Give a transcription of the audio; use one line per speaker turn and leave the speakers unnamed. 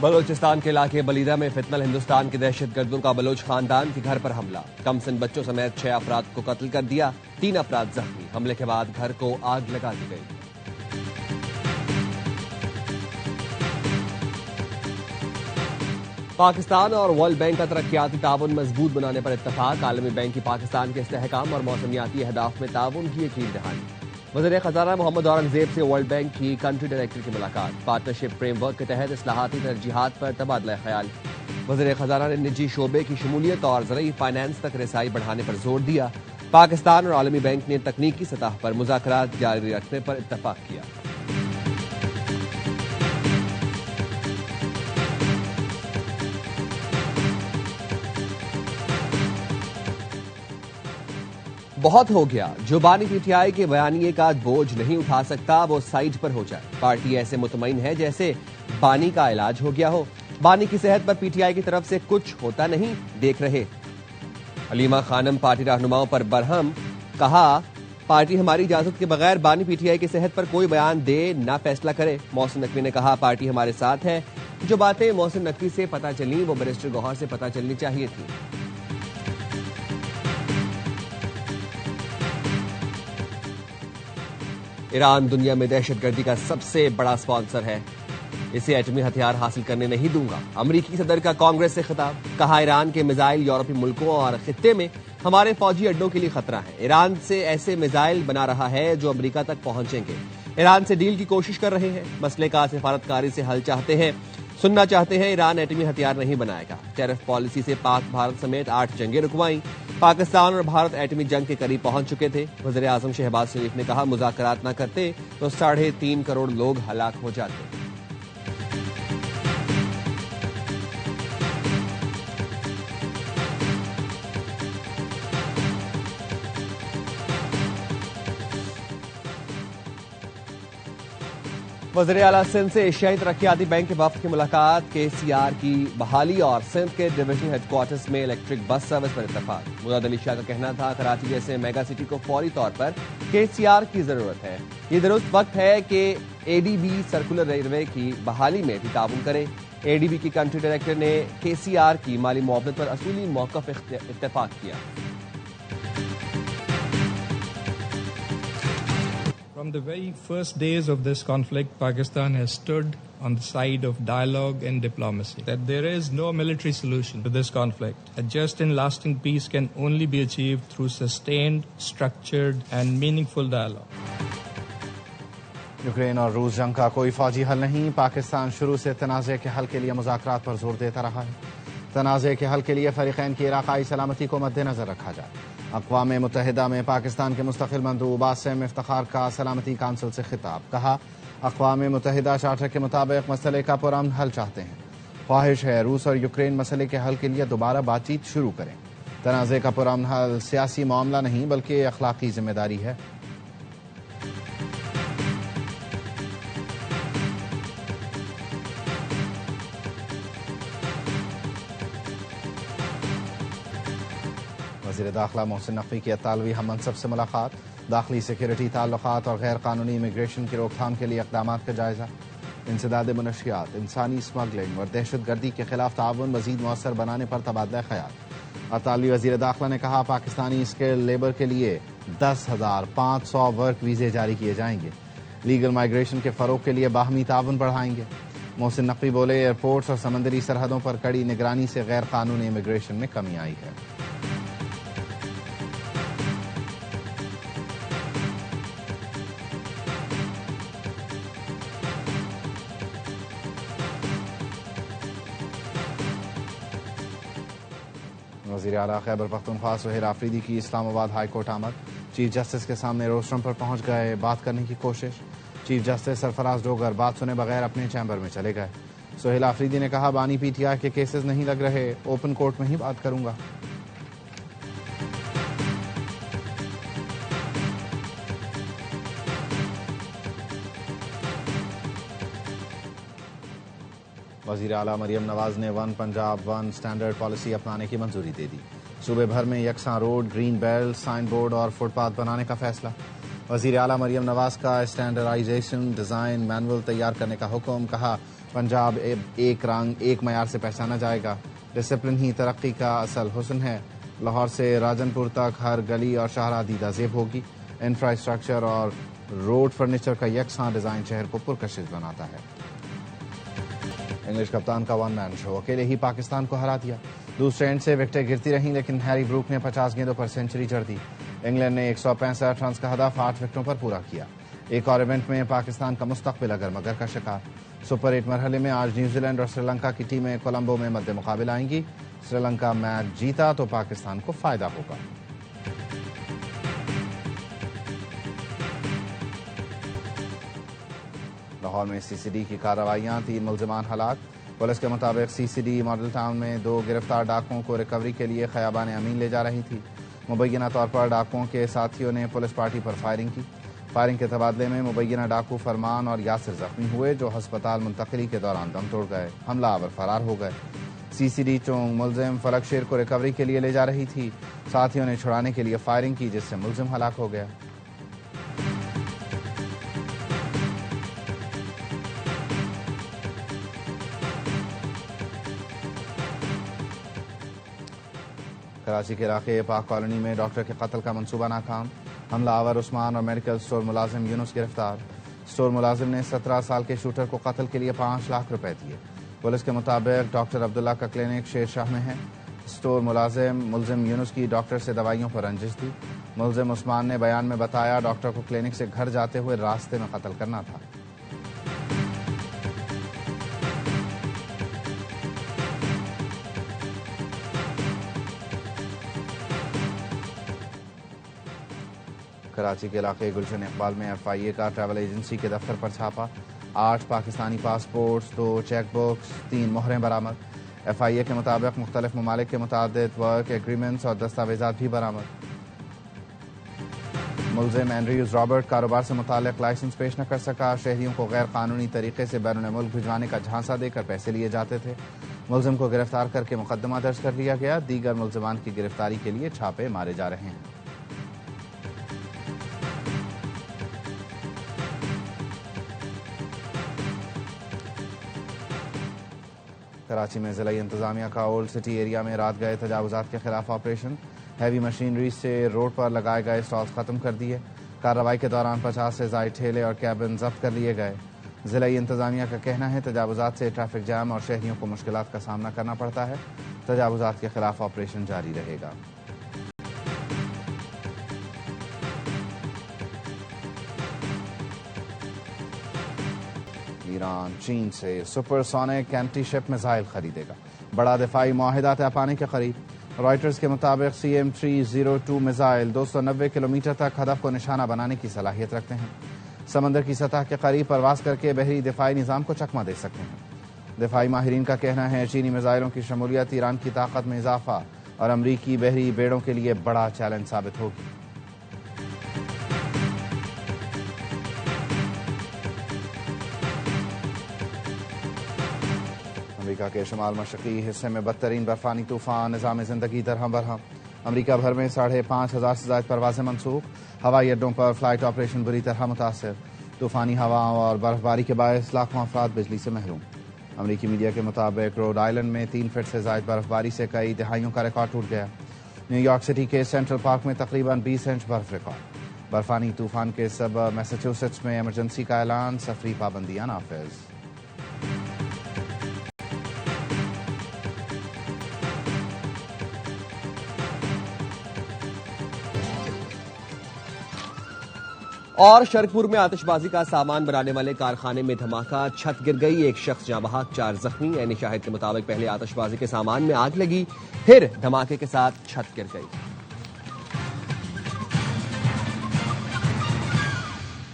بلوچستان کے علاقے بلیدہ میں فتنہ ہندوستان کے دہشت گردوں کا بلوچ خاندان کے گھر پر حملہ، کم سن بچوں سمیت 6 افراد کو قتل کر دیا، 3 افراد زخمی، حملے کے بعد گھر کو آگ لگا دی گئی۔ پاکستان اور ورلڈ بینک کا ترقیاتی تعاون مضبوط بنانے پر اتفاق، عالمی بینک کی پاکستان کے استحکام اور موسمیاتی اہداف میں تعاون کی یقین دہانی۔ وزیر خزانہ محمد اورنگزیب سے ورلڈ بینک کی کنٹری ڈائریکٹر کی ملاقات، پارٹنرشپ فریم ورک کے تحت اصلاحاتی ترجیحات پر تبادلہ خیال۔ وزیر خزانہ نے نجی شعبے کی شمولیت اور زرعی فائنانس تک رسائی بڑھانے پر زور دیا۔ پاکستان اور عالمی بینک نے تکنیکی سطح پر مذاکرات جاری رکھنے پر اتفاق کیا۔ بہت ہو گیا، جو بانی پی ٹی آئی کے بیانیے کا بوجھ نہیں اٹھا سکتا وہ سائیڈ پر ہو جائے۔ پارٹی ایسے مطمئن ہے جیسے بانی کا علاج ہو گیا ہو، بانی کی صحت پر پی ٹی آئی کی طرف سے کچھ ہوتا نہیں دیکھ رہے۔ علیمہ خانم پارٹی رہنماؤں پر برہم، کہا پارٹی ہماری اجازت کے بغیر بانی پی ٹی آئی کی صحت پر کوئی بیان دے نہ فیصلہ کرے۔ محسن نقوی نے کہا پارٹی ہمارے ساتھ ہے، جو باتیں محسن نقوی سے پتہ چلیں وہ بیرسٹر گوہر سے پتہ چلنی چاہیے تھی۔ ایران دنیا میں دہشت گردی کا سب سے بڑا اسپانسر ہے، اسے ایٹمی ہتھیار حاصل کرنے نہیں دوں گا۔ امریکی صدر کا کانگریس سے خطاب، کہا ایران کے میزائل یورپی ملکوں اور خطے میں ہمارے فوجی اڈوں کے لیے خطرہ ہے۔ ایران سے ایسے میزائل بنا رہا ہے جو امریکہ تک پہنچیں گے۔ ایران سے ڈیل کی کوشش کر رہے ہیں، مسئلے کا سفارتکاری سے حل چاہتے ہیں، سننا چاہتے ہیں۔ ایران ایٹمی ہتھیار نہیں بنائے گا۔ ٹیرف پالیسی سے پاک بھارت سمیت 8 جنگیں رکوائیں۔ پاکستان اور بھارت ایٹمی جنگ کے قریب پہنچ چکے تھے۔ وزیر اعظم شہباز شریف نے کہا مذاکرات نہ کرتے تو 3.5 کروڑ لوگ ہلاک ہو جاتے۔ وزیر اعلیٰ سندھ سے ایشیائی ترقیاتی بینک کے وفد کی ملاقات، کے سی آر کی بحالی اور سندھ کے ڈویژنل ہیڈ کوارٹرز میں الیکٹرک بس سروس پر اتفاق۔ مراد علی شاہ کا کہنا تھا کراچی جیسے میگا سٹی کو فوری طور پر کے سی آر کی ضرورت ہے، یہ درست وقت ہے کہ اے ڈی بی سرکولر ریلوے کی بحالی میں بھی تعاون کرے۔ اے ڈی بی کی کنٹری ڈائریکٹر نے کے سی آر کی مالی معاونت پر اصولی موقف اتفاق کیا۔
From the very first days of this conflict, Pakistan has stood on the side of dialogue and diplomacy. That there is no military solution to this conflict. A just and lasting peace can only be achieved through sustained, structured and meaningful dialogue.
Ukraine اور روس جنگ کا کوئی فوجی حل نہیں، پاکستان شروع سے تنازع کے حل کے لیے مذاکرات پر زور دیتا رہا ہے۔ تنازع کے حل کے لیے فریقین کی علاقائی سلامتی کو مد نظر رکھا جائے۔ اقوام متحدہ میں پاکستان کے مستقل مندوب عاصم افتخار کا سلامتی کونسل سے خطاب، کہا اقوام متحدہ چارٹر کے مطابق مسئلے کا پرامن حل چاہتے ہیں، خواہش ہے روس اور یوکرین مسئلے کے حل کے لیے دوبارہ بات چیت شروع کریں۔ تنازع کا پرامن حل سیاسی معاملہ نہیں بلکہ اخلاقی ذمہ داری ہے۔ وزیر داخلہ محسن نقوی کی اطالوی ہم منصب سے ملاقات، داخلی سیکورٹی تعلقات اور غیر قانونی امیگریشن کی روک تھام کے لیے اقدامات کا جائزہ، انسداد منشیات، انسانی اسمگلنگ اور دہشت گردی کے خلاف تعاون مزید مؤثر بنانے پر تبادلہ خیال۔ اطالوی وزیر داخلہ نے کہا پاکستانی اسکل لیبر کے لیے 10,500 ورک ویزے جاری کیے جائیں گے، لیگل مائیگریشن کے فروغ کے لیے باہمی تعاون بڑھائیں گے۔ محسن نقوی بولے ایئرپورٹس اور سمندری سرحدوں پر کڑی نگرانی سے غیر قانونی امیگریشن میں کمی آئی ہے۔ وزیر اعلیٰ خیبر پختونخوا سہیل آفریدی کی اسلام آباد ہائی کورٹ آمد، چیف جسٹس کے سامنے روسٹرم پر پہنچ گئے، بات کرنے کی کوشش۔ چیف جسٹس سرفراز ڈوگر بات سنے بغیر اپنے چیمبر میں چلے گئے۔ سہیل آفریدی نے کہا بانی پی ٹی آئی کے کیسز نہیں لگ رہے، اوپن کورٹ میں ہی بات کروں گا۔ وزیر اعلیٰ مریم نواز نے one Punjab one standard policy اپنانے کی منظوری دے دی، صوبے بھر میں یکساں road, green belt, sign board اور فٹ پاتھ بنانے کا فیصلہ۔ وزیر اعلیٰ مریم نواز کا اسٹینڈرڈائزیشن ڈیزائن مینول تیار کرنے کا حکم، کہا پنجاب ایک رنگ ایک معیار سے پہچانا جائے گا، ڈسپلن ہی ترقی کا اصل حسن ہے، لاہور سے راجن پور تک ہر گلی اور شاہراہ دیدہ زیب ہوگی، انفراسٹرکچر اور روڈ فرنیچر کا یکساں ڈیزائن شہر کو پرکشش بناتا ہے۔ انگلش کپتان کا ون مین شو، اکیلے ہی پاکستان کو ہرا دیا، دوسرے اینڈ سے وکٹیں گرتی رہیں لیکن ہیری بروک نے 50 گیندوں پر سنچری جڑ دی، انگلینڈ نے 165 رنز کا ہدف 8 وکٹوں پر پورا کیا۔ ایک اور ایونٹ میں پاکستان کا مستقبل اگر مگر کا شکار، سپر 8 مرحلے میں آج نیوزی لینڈ اور سری لنکا کی ٹیمیں کولمبو میں مد مقابل آئیں گی، سری لنکا میچ جیتا تو پاکستان کو فائدہ ہوگا۔ لاہور میں سی سی ڈی کی کارروائیاں، 3 ملزمان ہلاک، پولیس کے مطابق سی سی ڈی ماڈل ٹاؤن میں 2 گرفتار ڈاکوؤں کو ریکوری کے لیے خیابان امین لے جا رہی تھی، مبینہ طور پر ڈاکوؤں کے ساتھیوں نے پولیس پارٹی پر فائرنگ کی، فائرنگ کے تبادلے میں مبینہ ڈاکو فرمان اور یاسر زخمی ہوئے جو ہسپتال منتقلی کے دوران دم توڑ گئے، حملہ آور فرار ہو گئے۔ سی سی ڈی چونگ ملزم فلک شیر کو ریکوری کے لیے لے جا رہی تھی، ساتھیوں نے چھڑانے کے لیے فائرنگ کی جس سے ملزم ہلاک ہو گیا۔ کراچی کے علاقے پاک کالونی میں ڈاکٹر کے قتل کا منصوبہ ناکام، حملہ آور عثمان اور میڈیکل سٹور ملازم یونس گرفتار، سٹور ملازم نے 17 سال کے شوٹر کو قتل کے لیے 5 لاکھ روپے دیے، پولیس کے مطابق ڈاکٹر عبداللہ کا کلینک شیر شاہ میں ہے، سٹور ملزم یونس کی ڈاکٹر سے دوائیوں پر رنجش تھی، ملزم عثمان نے بیان میں بتایا ڈاکٹر کو کلینک سے گھر جاتے ہوئے راستے میں قتل کرنا تھا۔ کراچی کے علاقے گلشن اقبال میں ایف آئی اے کا ٹریول ایجنسی کے دفتر پر چھاپا، 8 پاکستانی پاسپورٹس، 2 چیک بکس، 3 مہریں برآمد، ایف آئی اے کے مطابق مختلف ممالک کے متعدد ورک ایگریمنٹس اور دستاویزات بھی برآمد۔ ملزم اینڈریوز رابرٹ کاروبار سے متعلق لائسنس پیش نہ کر سکا، شہریوں کو غیر قانونی طریقے سے بیرون ملک بھجوانے کا جھانسا دے کر پیسے لیے جاتے تھے، ملزم کو گرفتار کر کے مقدمہ درج کر لیا گیا، دیگر ملزمان کی گرفتاری کے لیے چھاپے مارے جا رہے ہیں۔ کراچی میں ضلعی انتظامیہ کا اولڈ سٹی ایریا میں رات گئے تجاوزات کے خلاف آپریشن، ہیوی مشینری سے روڈ پر لگائے گئے اسٹالز ختم کر دیے، کارروائی کے دوران 50 سے زائد ٹھیلے اور کیبن ضبط کر لیے گئے۔ ضلعی انتظامیہ کا کہنا ہے تجاوزات سے ٹریفک جام اور شہریوں کو مشکلات کا سامنا کرنا پڑتا ہے، تجاوزات کے خلاف آپریشن جاری رہے گا۔ ایران چین سے سپر سونک اینٹی شپ میزائل خریدے گا، بڑا دفاعی معاہدہ طے پانے کے قریب، رائٹرز کے مطابق CM-302 میزائل 290 کلومیٹر تک ہدف کو نشانہ بنانے کی صلاحیت رکھتے ہیں، سمندر کی سطح کے قریب پرواز کر کے بحری دفاعی نظام کو چکمہ دے سکتے ہیں۔ دفاعی ماہرین کا کہنا ہے چینی میزائلوں کی شمولیت ایران کی طاقت میں اضافہ اور امریکی بحری بیڑوں کے لیے بڑا چیلنج ثابت ہوگی۔ امریکہ کے شمال مشرقی حصے میں بدترین برفانی طوفان، نظام زندگی درہم برہم، امریکہ بھر میں 5,500 سے زائد پروازیں منسوخ، ہوائی اڈوں پر فلائٹ آپریشن بری طرح متاثر، طوفانی ہواؤں اور برف باری کے باعث لاکھوں افراد بجلی سے محروم۔ امریکی میڈیا کے مطابق روڈ آئلینڈ میں 3 فٹ سے زائد برف باری سے کئی دہائیوں کا ریکارڈ ٹوٹ گیا، نیو یارک سٹی کے سینٹرل پارک میں تقریباً 20 انچ برف ریکارڈ، برفانی طوفان کے سبب میساچوسیٹس میں ایمرجنسی کا اعلان، سفری پابندیاں نافذ۔
اور شرکپور میں آتش بازی کا سامان بنانے والے کارخانے میں دھماکہ، چھت گر گئی، 1 شخص جاں بحق، 4 زخمی، عینی شاہد کے مطابق پہلے آتش بازی کے سامان میں آگ لگی، پھر دھماکے کے ساتھ چھت گر گئی۔